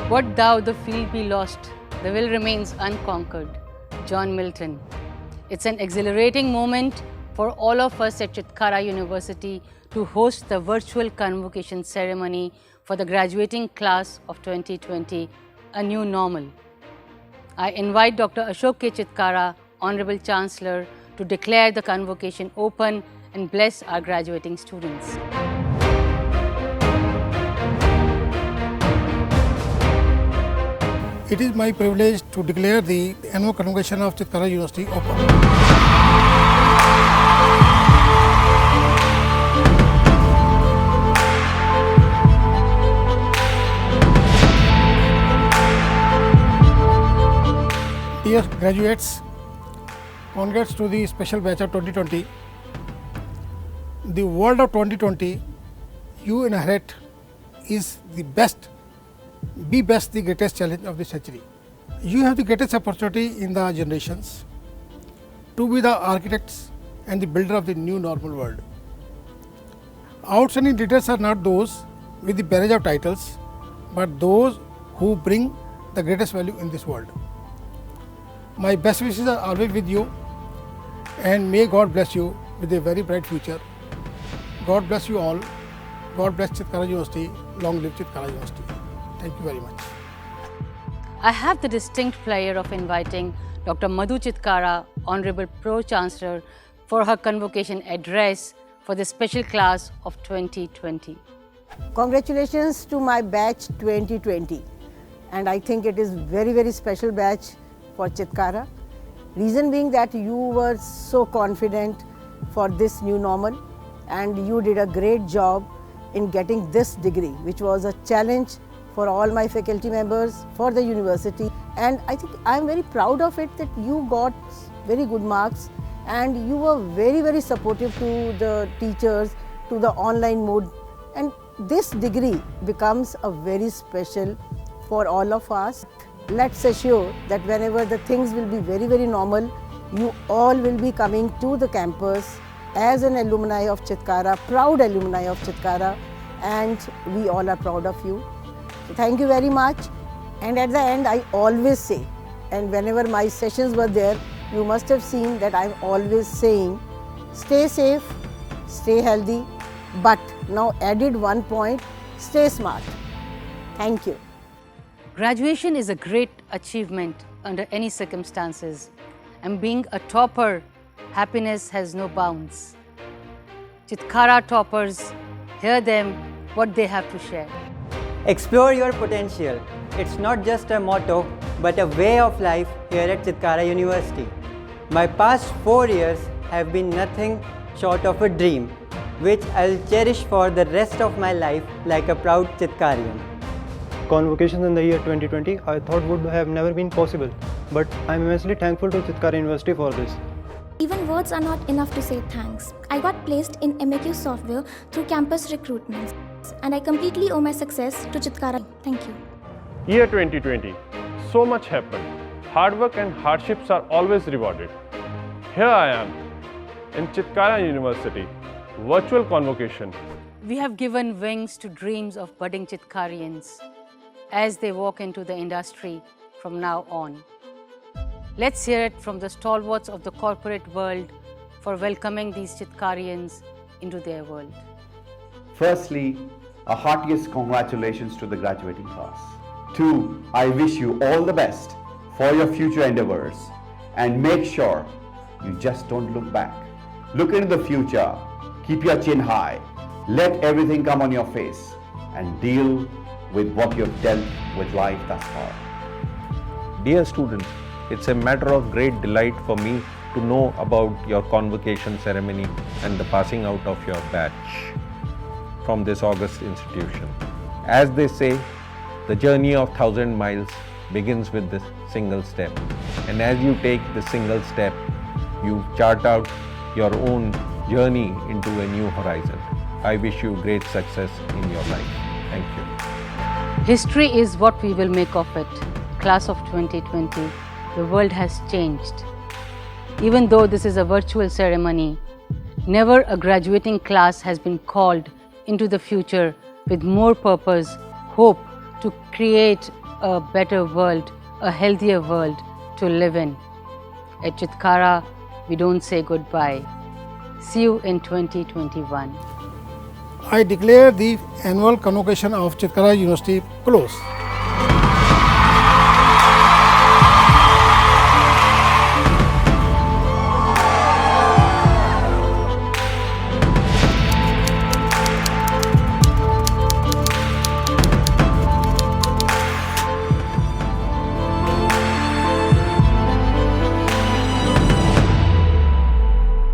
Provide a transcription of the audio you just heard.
What though the field be lost, the will remains unconquered. John Milton. It's an exhilarating moment for all of us at Chitkara University to host the virtual convocation ceremony for the graduating class of 2020, a new normal. I invite Dr. Ashok K. Chitkara, Honorable Chancellor, to declare the convocation open and bless our graduating students. It is my privilege to declare the annual convocation of Chitkara University open. Dear graduates, congrats to the special batch of 2020. The world of 2020 you inherit is the best, the greatest challenge of the century. You have the greatest opportunity in the generations to be the architects and the builder of the new normal world. Outstanding leaders are not those with the barrage of titles, but those who bring the greatest value in this world. My best wishes are always with you, and may God bless you with a very bright future. God bless you all. God bless Chitkara University. Long live Chitkara University. Thank you very much. I have the distinct pleasure of inviting Dr. Madhu Chitkara, Honorable Pro-Chancellor, for her convocation address for the special class of 2020. Congratulations to my batch 2020, and I think it is very special batch for Chitkara. Reason being that you were so confident for this new normal, and you did a great job in getting this degree, which was a challenge for all my faculty members, for the university, and I think I am very proud of it that you got very good marks and you were very supportive to the teachers, to the online mode, and this degree becomes a very special for all of us. Let's assure that whenever the things will be very normal, you all will be coming to the campus as an alumni of Chitkara, proud alumni of Chitkara, and we all are proud of you. So thank you very much. And at the end, I always say, and whenever my sessions were there, you must have seen that I'm always saying, stay safe, stay healthy, but now added one point, stay smart. Thank you. Graduation is a great achievement under any circumstances, and being a topper, happiness has no bounds. Chitkara toppers, hear them what they have to share. Explore your potential. It's not just a motto, but a way of life here at Chitkara University. My past 4 years have been nothing short of a dream, which I'll cherish for the rest of my life like a proud Chitkarian. Convocations in the year 2020 I thought would have never been possible, but I'm immensely thankful to Chitkara University for this. Even words are not enough to say thanks. I got placed in MAQ software through campus recruitment, and I completely owe my success to Chitkara. Thank you. Year 2020, so much happened. Hard work and hardships are always rewarded. Here I am in Chitkara University, virtual convocation. We have given wings to dreams of budding Chitkarians as they walk into the industry from now on. Let's hear it from the stalwarts of the corporate world for welcoming these Chitkarians into their world. Firstly, a heartiest congratulations to the graduating class. 2, I wish you all the best for your future endeavors, and make sure you just don't look back. Look into the future, keep your chin high, let everything come on your face, and deal with what you've dealt with life thus far. Dear students, it's a matter of great delight for me to know about your convocation ceremony and the passing out of your batch from this august institution. As they say, the journey of 1,000 miles begins with the single step. And as you take the single step, you chart out your own journey into a new horizon. I wish you great success in your life. Thank you. History is what we will make of it. Class of 2020, the world has changed. Even though this is a virtual ceremony, never a graduating class has been called into the future with more purpose, hope to create a better world, a healthier world to live in. At Chitkara, we don't say goodbye. See you in 2021. I declare the annual convocation of Chitkara University closed.